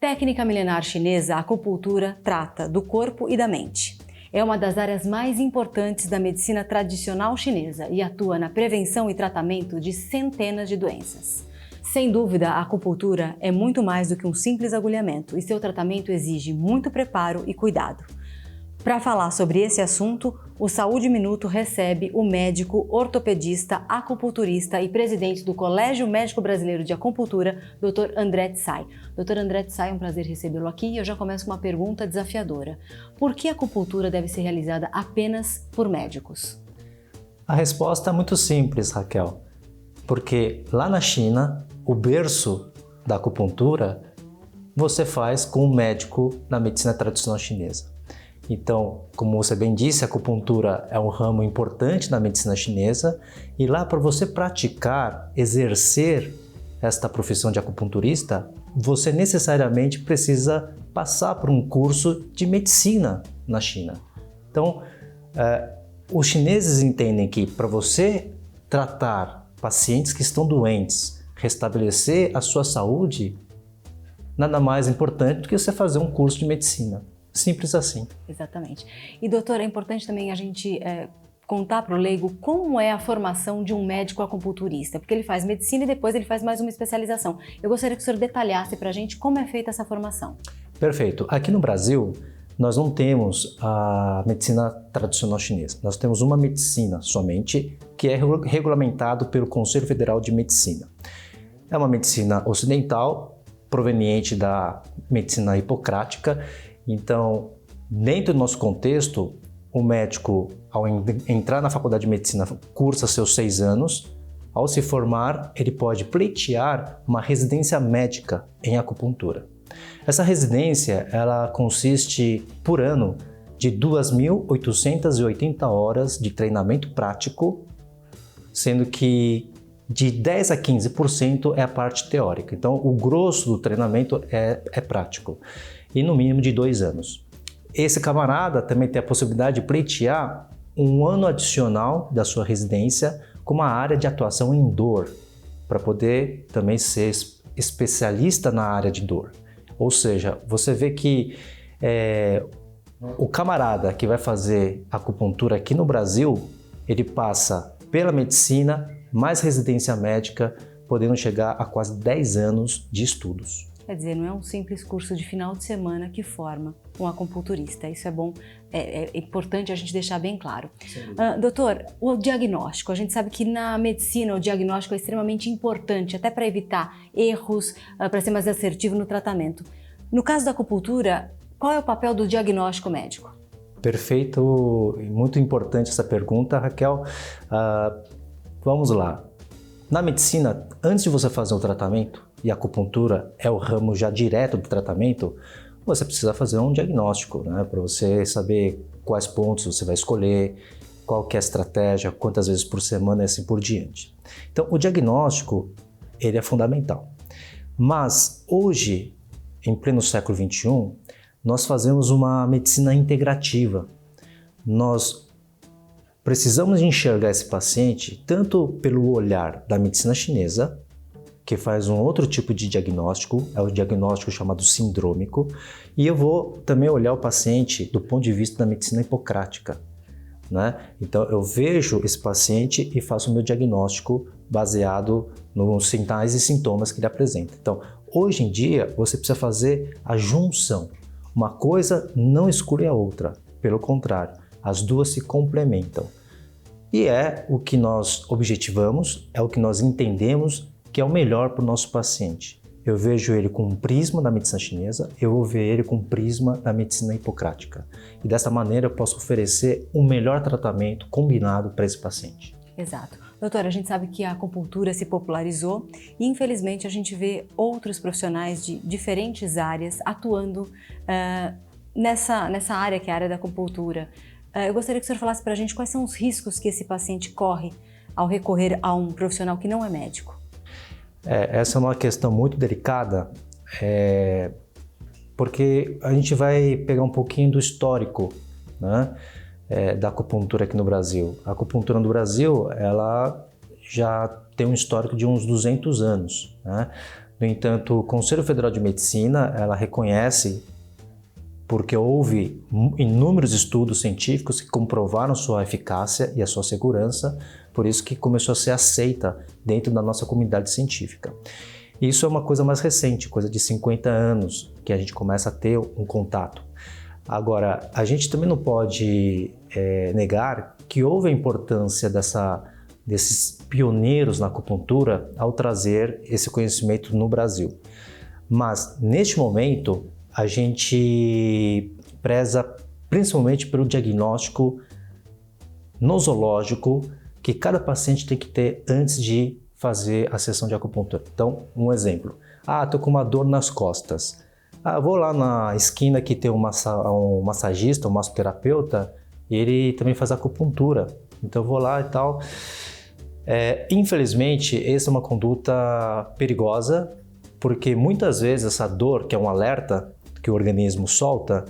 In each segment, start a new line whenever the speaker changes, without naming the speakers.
Técnica milenar chinesa, a acupuntura trata do corpo e da mente. É uma das áreas mais importantes da medicina tradicional chinesa e atua na prevenção e tratamento de centenas de doenças. Sem dúvida, a acupuntura é muito mais do que um simples agulhamento e seu tratamento exige muito preparo e cuidado. Para falar sobre esse assunto, o Saúde Minuto recebe o médico, ortopedista, acupunturista e presidente do Colégio Médico Brasileiro de Acupuntura, Dr. André Tsai. Dr. André Tsai, é um prazer recebê-lo aqui e eu já começo com uma pergunta desafiadora. Por que a acupuntura deve ser realizada apenas por médicos?
A resposta é muito simples, Raquel, porque lá na China, o berço da acupuntura você faz com um médico na medicina tradicional chinesa. Então, como você bem disse, a acupuntura é um ramo importante na medicina chinesa e lá para você praticar, exercer esta profissão de acupunturista, você necessariamente precisa passar por um curso de medicina na China. Então, os chineses entendem que para você tratar pacientes que estão doentes, restabelecer a sua saúde, nada mais importante do que você fazer um curso de medicina. Simples assim.
Exatamente. E doutor, é importante também a gente contar para o leigo como é a formação de um médico acupunturista, porque ele faz medicina e depois ele faz mais uma especialização. Eu gostaria que o senhor detalhasse para a gente como é feita essa formação.
Perfeito. Aqui no Brasil, nós não temos a medicina tradicional chinesa. Nós temos uma medicina somente que é regulamentado pelo Conselho Federal de Medicina. É uma medicina ocidental, proveniente da medicina hipocrática. Então, dentro do nosso contexto, o médico, ao entrar na faculdade de medicina, cursa seus 6 anos. Ao se formar, ele pode pleitear uma residência médica em acupuntura. Essa residência, ela consiste, por ano, de 2.880 horas de treinamento prático, sendo que de 10 a 15% é a parte teórica. Então, o grosso do treinamento é prático. E no mínimo de 2 anos. Esse camarada também tem a possibilidade de pleitear um ano adicional da sua residência com uma área de atuação em dor, para poder também ser especialista na área de dor. Ou seja, você vê que o camarada que vai fazer acupuntura aqui no Brasil, ele passa pela medicina, mais residência médica, podendo chegar a quase 10 anos de estudos.
Quer dizer, não é um simples curso de final de semana que forma um acupunturista. Isso é bom, é importante a gente deixar bem claro. Doutor, o diagnóstico. A gente sabe que na medicina o diagnóstico é extremamente importante, até para evitar erros, para ser mais assertivo no tratamento. No caso da acupuntura, qual é o papel do diagnóstico médico?
Perfeito, muito importante essa pergunta, Raquel. Vamos lá. Na medicina, antes de você fazer o tratamento, e a acupuntura é o ramo já direto do tratamento, você precisa fazer um diagnóstico, né? Para você saber quais pontos você vai escolher, qual que é a estratégia, quantas vezes por semana e assim por diante. Então, o diagnóstico, ele é fundamental. Mas hoje, em pleno século XXI, nós fazemos uma medicina integrativa. Nós precisamos enxergar esse paciente tanto pelo olhar da medicina chinesa, que faz um outro tipo de diagnóstico, é o diagnóstico chamado sindrômico, e eu vou também olhar o paciente do ponto de vista da medicina hipocrática, né? Então eu vejo esse paciente e faço o meu diagnóstico baseado nos sinais e sintomas que ele apresenta. Então, hoje em dia, você precisa fazer a junção. Uma coisa não exclui a outra, pelo contrário, as duas se complementam. E é o que nós objetivamos, é o que nós entendemos que é o melhor para o nosso paciente. Eu vejo ele com um prisma da medicina chinesa, eu vou ver ele com um prisma da medicina hipocrática. E dessa maneira eu posso oferecer um melhor tratamento combinado para esse paciente.
Exato. Doutora, a gente sabe que a acupuntura se popularizou e infelizmente a gente vê outros profissionais de diferentes áreas atuando nessa área que é a área da acupuntura. Eu gostaria que o senhor falasse para a gente quais são os riscos que esse paciente corre ao recorrer a um profissional que não é médico.
Essa é uma questão muito delicada, porque a gente vai pegar um pouquinho do histórico, né, da acupuntura aqui no Brasil. A acupuntura no Brasil, ela já tem um histórico de uns 200 anos, né? No entanto, o Conselho Federal de Medicina, ela reconhece, porque houve inúmeros estudos científicos que comprovaram sua eficácia e a sua segurança, por isso que começou a ser aceita dentro da nossa comunidade científica. Isso é uma coisa mais recente, coisa de 50 anos, que a gente começa a ter um contato. Agora, a gente também não pode negar que houve a importância desses pioneiros na acupuntura ao trazer esse conhecimento no Brasil. Mas, neste momento, a gente preza principalmente pelo diagnóstico nosológico que cada paciente tem que ter antes de fazer a sessão de acupuntura. Então, um exemplo. Estou com uma dor nas costas. Vou lá na esquina que tem um massagista, um massoterapeuta, e ele também faz acupuntura. Então, eu vou lá e tal. Infelizmente, essa é uma conduta perigosa, porque muitas vezes essa dor, que é um alerta que o organismo solta,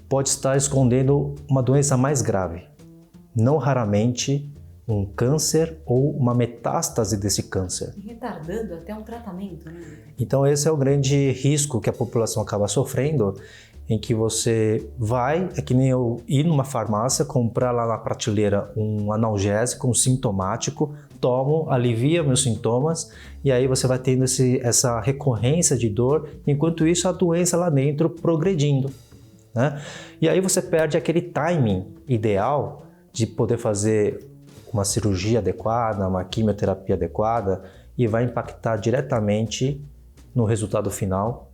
pode estar escondendo uma doença mais grave. Não raramente um câncer ou uma metástase desse câncer.
E retardando até um tratamento, né?
Então esse é o grande risco que a população acaba sofrendo, em que você vai, é que nem eu ir numa farmácia, comprar lá na prateleira um analgésico, um sintomático, tomo, alivia meus sintomas, e aí você vai tendo essa recorrência de dor, enquanto isso a doença lá dentro progredindo, né? E aí você perde aquele timing ideal de poder fazer uma cirurgia adequada, uma quimioterapia adequada, e vai impactar diretamente no resultado final,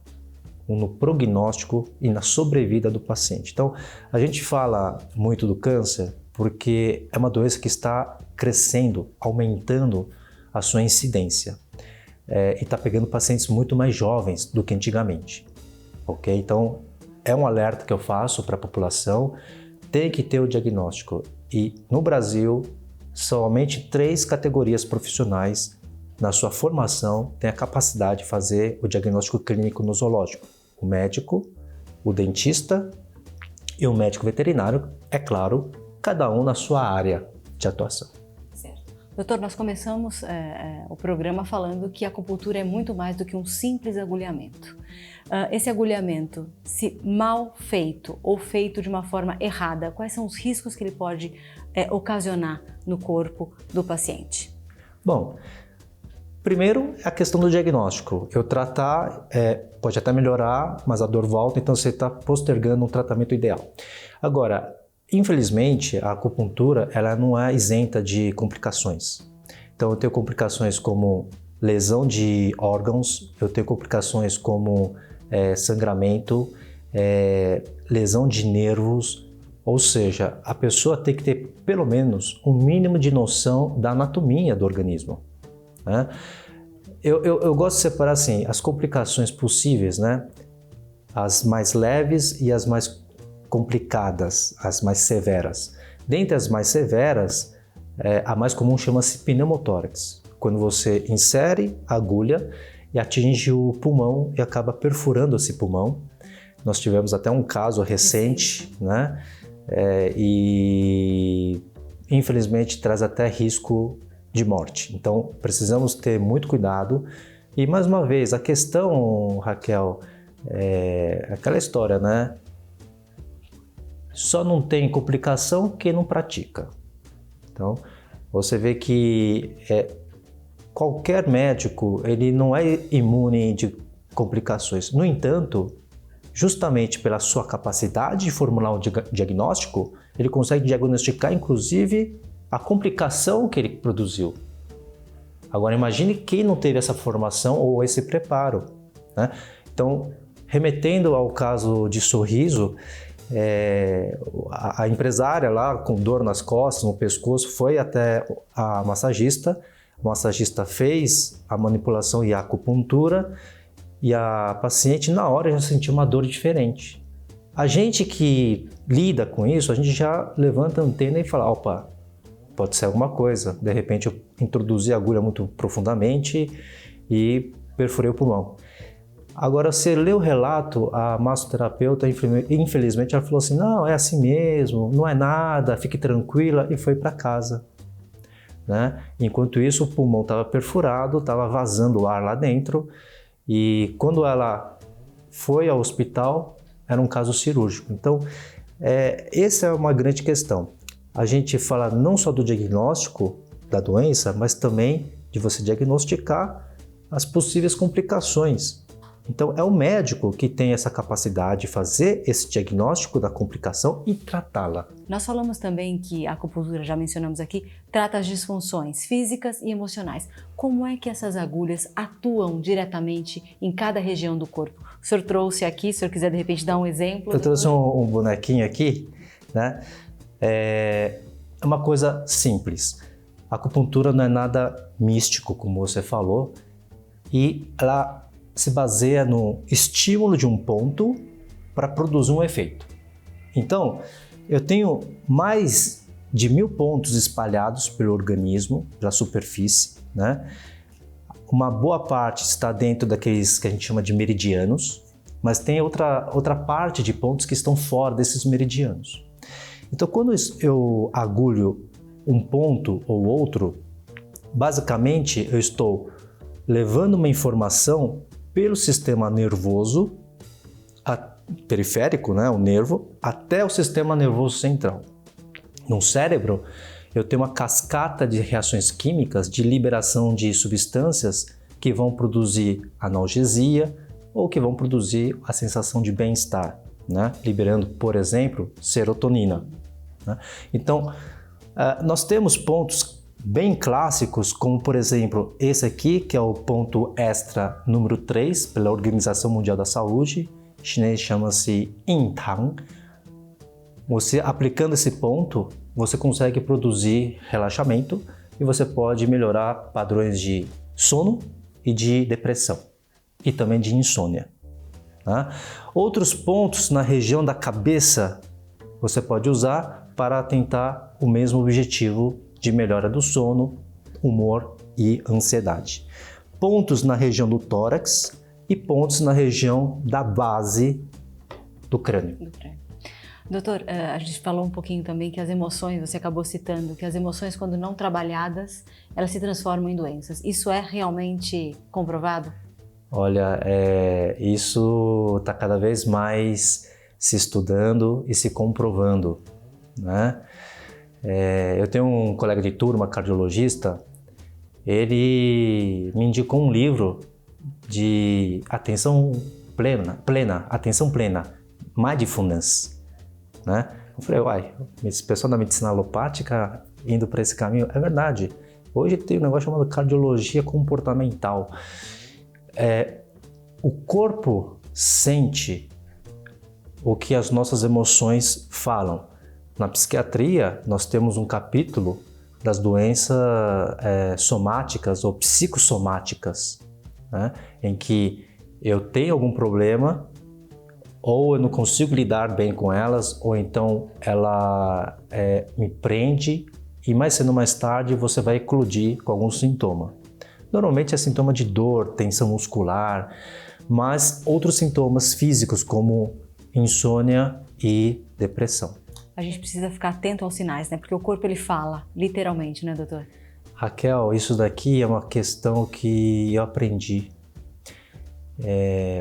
no prognóstico e na sobrevida do paciente. Então, a gente fala muito do câncer porque é uma doença que está crescendo, aumentando a sua incidência, e está pegando pacientes muito mais jovens do que antigamente. Ok? Então, é um alerta que eu faço para a população, tem que ter o diagnóstico. E no Brasil, somente 3 categorias profissionais na sua formação têm a capacidade de fazer o diagnóstico clínico nosológico. O médico, o dentista e o médico veterinário, é claro, cada um na sua área de atuação.
Certo. Doutor, nós começamos o programa falando que a acupuntura é muito mais do que um simples agulhamento. Esse agulhamento, se mal feito ou feito de uma forma errada, quais são os riscos que ele pode ocasionar no corpo do paciente?
Bom, primeiro a questão do diagnóstico. Eu tratar pode até melhorar, mas a dor volta, então você está postergando um tratamento ideal. Agora, infelizmente, a acupuntura ela não é isenta de complicações. Então eu tenho complicações como lesão de órgãos, eu tenho complicações como sangramento, lesão de nervos, ou seja, a pessoa tem que ter pelo menos um mínimo de noção da anatomia do organismo, né? Eu gosto de separar assim, as complicações possíveis, né? As mais leves e as mais complicadas, as mais severas. Dentre as mais severas, a mais comum chama-se pneumotórax, quando você insere a agulha e atinge o pulmão e acaba perfurando esse pulmão. Nós tivemos até um caso recente, né? E infelizmente traz até risco de morte. Então precisamos ter muito cuidado. E mais uma vez, a questão, Raquel, é aquela história, né? Só não tem complicação quem não pratica. Então você vê que qualquer médico ele não é imune de complicações. No entanto, justamente pela sua capacidade de formular um diagnóstico, ele consegue diagnosticar, inclusive, a complicação que ele produziu. Agora, imagine quem não teve essa formação ou esse preparo, né? Então, remetendo ao caso de Sorriso, a empresária lá com dor nas costas, no pescoço, foi até a massagista. O massagista fez a manipulação e a acupuntura, e a paciente na hora já sentiu uma dor diferente. A gente que lida com isso, a gente já levanta a antena e fala, opa, pode ser alguma coisa. De repente eu introduzi a agulha muito profundamente e perfurei o pulmão. Agora, você lê o relato, a massoterapeuta, infelizmente, ela falou assim, não, é assim mesmo, não é nada, fique tranquila, e foi para casa, né? Enquanto isso, o pulmão estava perfurado, estava vazando o ar lá dentro, E quando ela foi ao hospital, era um caso cirúrgico. Então, essa é uma grande questão. A gente fala não só do diagnóstico da doença, mas também de você diagnosticar as possíveis complicações. Então, é o médico que tem essa capacidade de fazer esse diagnóstico da complicação e tratá-la.
Nós falamos também que a acupuntura, já mencionamos aqui, trata as disfunções físicas e emocionais. Como é que essas agulhas atuam diretamente em cada região do corpo? O senhor trouxe aqui, se o senhor quiser de repente dar um exemplo.
Eu trouxe um bonequinho aqui, né? É uma coisa simples. A acupuntura não é nada místico, como você falou, e ela se baseia no estímulo de um ponto para produzir um efeito. Então, eu tenho mais de 1000 pontos espalhados pelo organismo, pela superfície, né? Uma boa parte está dentro daqueles que a gente chama de meridianos, mas tem outra parte de pontos que estão fora desses meridianos. Então, quando eu agulho um ponto ou outro, basicamente eu estou levando uma informação pelo sistema nervoso periférico, né, o nervo, até o sistema nervoso central. No cérebro, eu tenho uma cascata de reações químicas de liberação de substâncias que vão produzir analgesia ou que vão produzir a sensação de bem-estar, né, liberando, por exemplo, serotonina, né? Então, nós temos pontos bem clássicos, como por exemplo esse aqui, que é o ponto extra número 3 pela Organização Mundial da Saúde, em chinês chama-se Yin Tang. Você aplicando esse ponto, você consegue produzir relaxamento e você pode melhorar padrões de sono e de depressão e também de insônia, tá? Outros pontos na região da cabeça você pode usar para tentar o mesmo objetivo de melhora do sono, humor e ansiedade. Pontos na região do tórax e pontos na região da base do crânio.
Doutor, a gente falou um pouquinho também que as emoções, você acabou citando, que as emoções quando não trabalhadas, elas se transformam em doenças. Isso é realmente comprovado?
Olha, isso está cada vez mais se estudando e se comprovando, né? Eu tenho um colega de turma, cardiologista, ele me indicou um livro de atenção plena, mindfulness, né? Eu falei, esse pessoal da medicina alopática indo para esse caminho, é verdade. Hoje tem um negócio chamado cardiologia comportamental. O corpo sente o que as nossas emoções falam. Na psiquiatria, nós temos um capítulo das doenças somáticas ou psicossomáticas, né? Em que eu tenho algum problema, ou eu não consigo lidar bem com elas, ou então ela me prende e mais cedo ou mais tarde você vai eclodir com algum sintoma. Normalmente é sintoma de dor, tensão muscular, mas outros sintomas físicos como insônia e depressão.
A gente precisa ficar atento aos sinais, né? Porque o corpo ele fala, literalmente, né, doutor?
Raquel, isso daqui é uma questão que eu aprendi.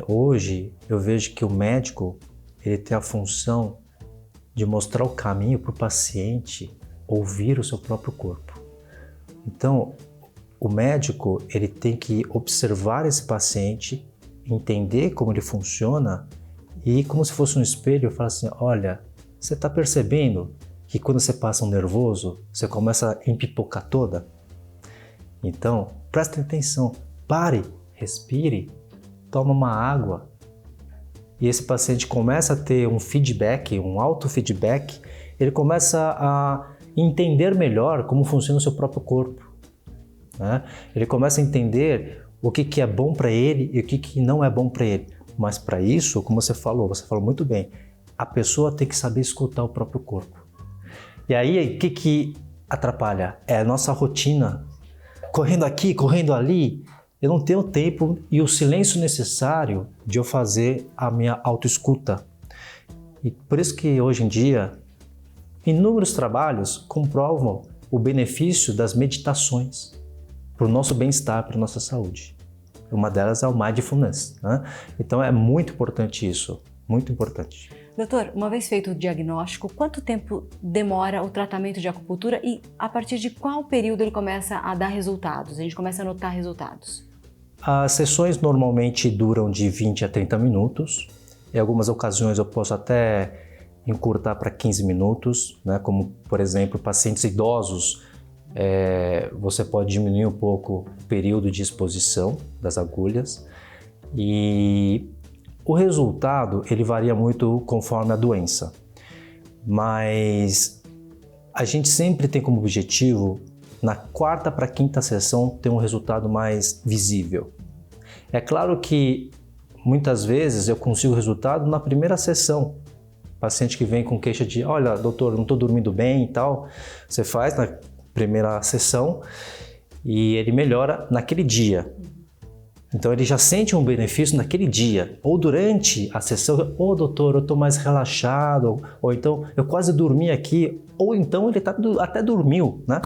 Hoje eu vejo que o médico ele tem a função de mostrar o caminho para o paciente ouvir o seu próprio corpo. Então, o médico ele tem que observar esse paciente, entender como ele funciona e, como se fosse um espelho, falar assim: olha, você está percebendo que quando você passa um nervoso, você começa a empipocar toda? Então, preste atenção, pare, respire, toma uma água. E esse paciente começa a ter um feedback, um auto-feedback, ele começa a entender melhor como funciona o seu próprio corpo, né? Ele começa a entender o que é bom para ele e o que não é bom para ele. Mas para isso, como você falou muito bem, a pessoa tem que saber escutar o próprio corpo. E aí, o que atrapalha? É a nossa rotina. Correndo aqui, correndo ali, eu não tenho tempo e o silêncio necessário de eu fazer a minha autoescuta. E por isso que hoje em dia, inúmeros trabalhos comprovam o benefício das meditações para o nosso bem-estar, para a nossa saúde. uma delas é o mindfulness, né? Então é muito importante isso, muito importante.
Doutor, uma vez feito o diagnóstico, quanto tempo demora o tratamento de acupuntura e a partir de qual período ele começa a dar resultados? A gente começa a notar resultados?
As sessões normalmente duram de 20 a 30 minutos. Em algumas ocasiões eu posso até encurtar para 15 minutos, né? Como, por exemplo, pacientes idosos, você pode diminuir um pouco o período de exposição das agulhas. E o resultado, ele varia muito conforme a doença. Mas a gente sempre tem como objetivo, na quarta para quinta sessão, ter um resultado mais visível. É claro que muitas vezes eu consigo o resultado na primeira sessão. Paciente que vem com queixa de, olha, doutor, não estou dormindo bem e tal. Você faz na primeira sessão e ele melhora naquele dia. Então ele já sente um benefício naquele dia. Ou durante a sessão, doutor, eu estou mais relaxado. Ou então, eu quase dormi aqui. Ou então ele até dormiu, né?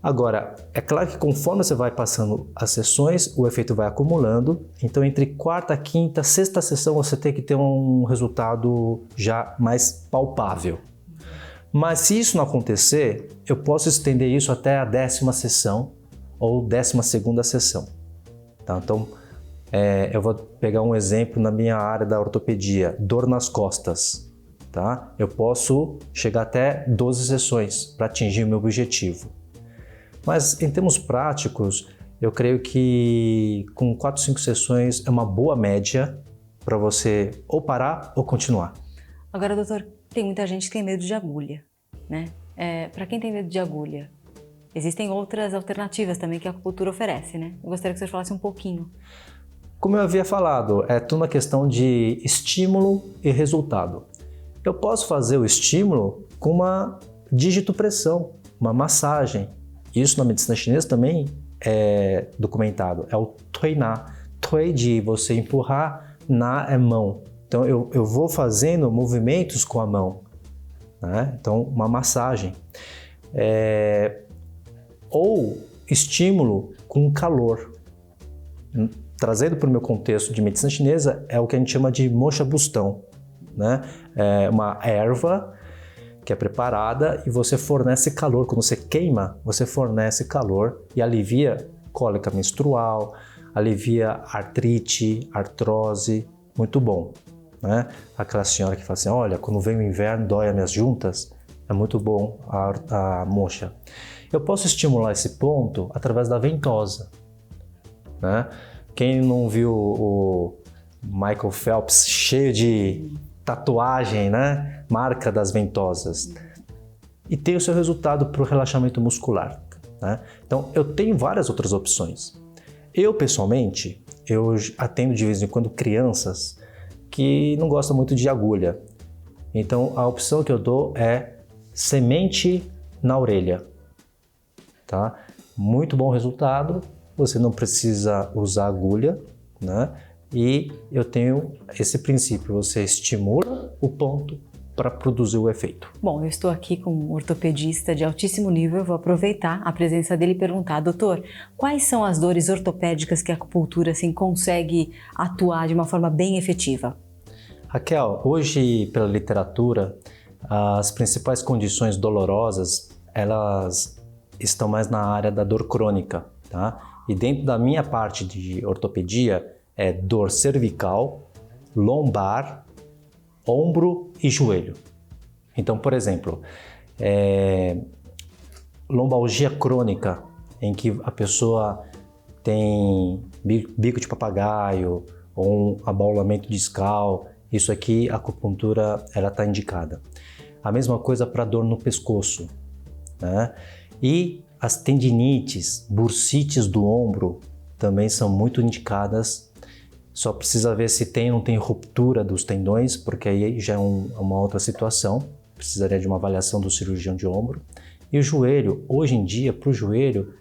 Agora, é claro que conforme você vai passando as sessões, o efeito vai acumulando. Então, entre quarta, quinta, sexta sessão, você tem que ter um resultado já mais palpável. Mas se isso não acontecer, eu posso estender isso até a 10ª sessão ou 12ª sessão. Tá? Então, eu vou pegar um exemplo na minha área da ortopedia, dor nas costas. Tá? Eu posso chegar até 12 sessões para atingir o meu objetivo. Mas em termos práticos, eu creio que com 4, 5 sessões é uma boa média para você ou parar ou continuar.
Agora, doutor, tem muita gente que tem medo de agulha, né? Para quem tem medo de agulha, existem outras alternativas também que a acupuntura oferece, né? Eu gostaria que você falasse um pouquinho.
Como eu havia falado, é tudo uma questão de estímulo e resultado. Eu posso fazer o estímulo com uma digitopressão, uma massagem. Isso na medicina chinesa também é documentado, é o Tui Na. Tui de você empurrar, Na é mão. Então eu vou fazendo movimentos com a mão, né? Então uma massagem. Ou estímulo com calor. Trazendo para o meu contexto de medicina chinesa, é o que a gente chama de mocha bustão, né? É uma erva que é preparada e você fornece calor. Quando você queima, você fornece calor e alivia cólica menstrual, alivia artrite, artrose, muito bom, né? Aquela senhora que fala assim, olha, quando vem o inverno dói as minhas juntas, é muito bom a mocha. Eu posso estimular esse ponto através da ventosa, né? Quem não viu o Michael Phelps cheio de tatuagem, né? Marca das ventosas. E tem o seu resultado para o relaxamento muscular, né? Então, eu tenho várias outras opções. Eu, pessoalmente, eu atendo de vez em quando crianças que não gostam muito de agulha. Então, a opção que eu dou é semente na orelha, tá? Muito bom resultado, você não precisa usar agulha, né? E eu tenho esse princípio, você estimula o ponto para produzir o efeito.
Bom, eu estou aqui com um ortopedista de altíssimo nível, eu vou aproveitar a presença dele e perguntar, doutor, quais são as dores ortopédicas que a acupuntura assim, consegue atuar de uma forma bem efetiva?
Raquel, hoje pela literatura, as principais condições dolorosas, elas estão mais na área da dor crônica, tá? E dentro da minha parte de ortopedia, é dor cervical, lombar, ombro e joelho. Então, por exemplo, lombalgia crônica, em que a pessoa tem bico de papagaio ou um abaulamento discal, isso aqui a acupuntura ela está indicada. A mesma coisa para dor no pescoço, né? E as tendinites, bursites do ombro também são muito indicadas. Só precisa ver se tem ou não tem ruptura dos tendões, porque aí já é uma outra situação. Precisaria de uma avaliação do cirurgião de ombro. E o joelho, hoje em dia, para o joelho,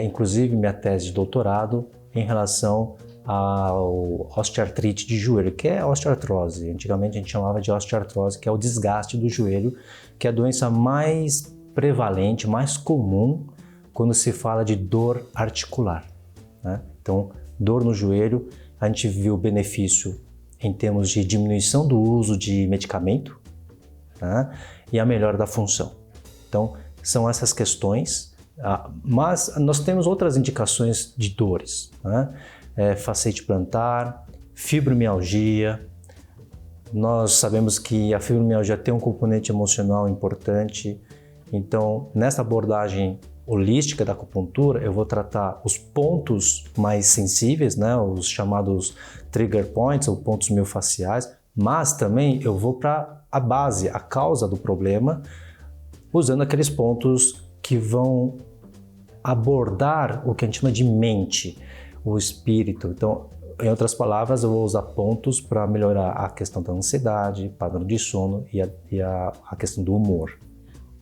inclusive minha tese de doutorado em relação ao osteoartrite de joelho, que é a osteoartrose. Antigamente a gente chamava de osteoartrose, que é o desgaste do joelho, que é a doença mais prevalente, mais comum quando se fala de dor articular, né? Então, dor no joelho, a gente viu benefício em termos de diminuição do uso de medicamento, né? E a melhora da função. Então, são essas questões, mas nós temos outras indicações de dores, né? Facete plantar, fibromialgia. Nós sabemos que a fibromialgia tem um componente emocional importante, então nessa abordagem holística da acupuntura eu vou tratar os pontos mais sensíveis, né? Os chamados trigger points ou pontos miofasciais, mas também eu vou para a base, a causa do problema, usando aqueles pontos que vão abordar o que a gente chama de mente, o espírito. Então, em outras palavras, eu vou usar pontos para melhorar a questão da ansiedade, padrão de sono e a questão do humor.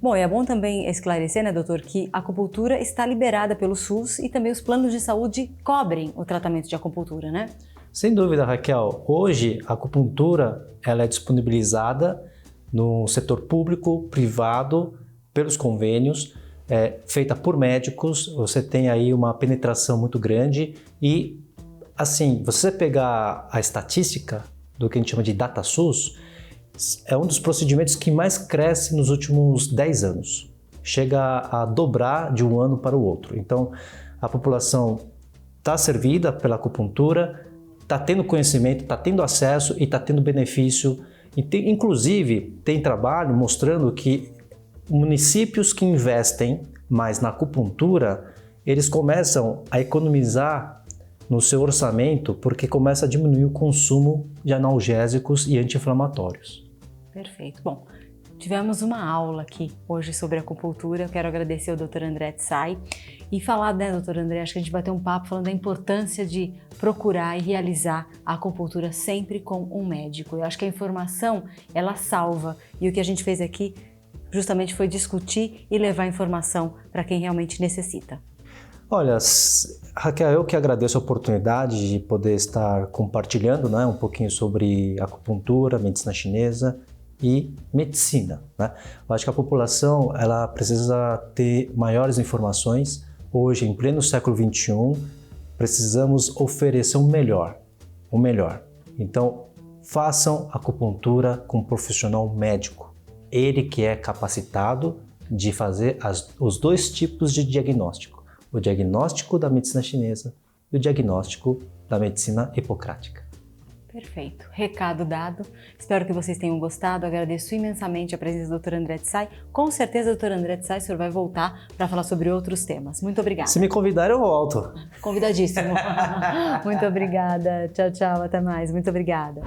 Bom, e é bom também esclarecer, né, doutor, que a acupuntura está liberada pelo SUS e também os planos de saúde cobrem o tratamento de acupuntura, né?
Sem dúvida, Raquel. Hoje, a acupuntura ela é disponibilizada no setor público, privado, pelos convênios, feita por médicos. Você tem aí uma penetração muito grande e, assim, você pegar a estatística do que a gente chama de DataSUS, é um dos procedimentos que mais cresce nos últimos 10 anos. Chega a dobrar de um ano para o outro. Então, a população está servida pela acupuntura, está tendo conhecimento, está tendo acesso e está tendo benefício. Inclusive, tem trabalho mostrando que municípios que investem mais na acupuntura, eles começam a economizar no seu orçamento porque começa a diminuir o consumo de analgésicos e anti-inflamatórios.
Perfeito. Bom, tivemos uma aula aqui hoje sobre acupuntura. Eu quero agradecer ao Dr. André Tsai e falar, né, Dr. André, acho que a gente bateu um papo falando da importância de procurar e realizar a acupuntura sempre com um médico. Eu acho que a informação, ela salva, e o que a gente fez aqui justamente foi discutir e levar informação para quem realmente necessita.
Olha, Raquel, eu que agradeço a oportunidade de poder estar compartilhando, né, um pouquinho sobre acupuntura, medicina chinesa e medicina, né? Eu acho que a população ela precisa ter maiores informações. Hoje, em pleno século XXI, precisamos oferecer o melhor. Então, façam acupuntura com um profissional médico. Ele que é capacitado de fazer os dois tipos de diagnóstico. O diagnóstico da medicina chinesa e o diagnóstico da medicina hipocrática.
Perfeito. Recado dado. Espero que vocês tenham gostado. Agradeço imensamente a presença do Dr. André Tsai. Com certeza, Dr. André Tsai, o senhor vai voltar para falar sobre outros temas. Muito obrigada.
Se me convidar, eu volto.
Convidadíssimo. Muito obrigada. Tchau, tchau. Até mais. Muito obrigada.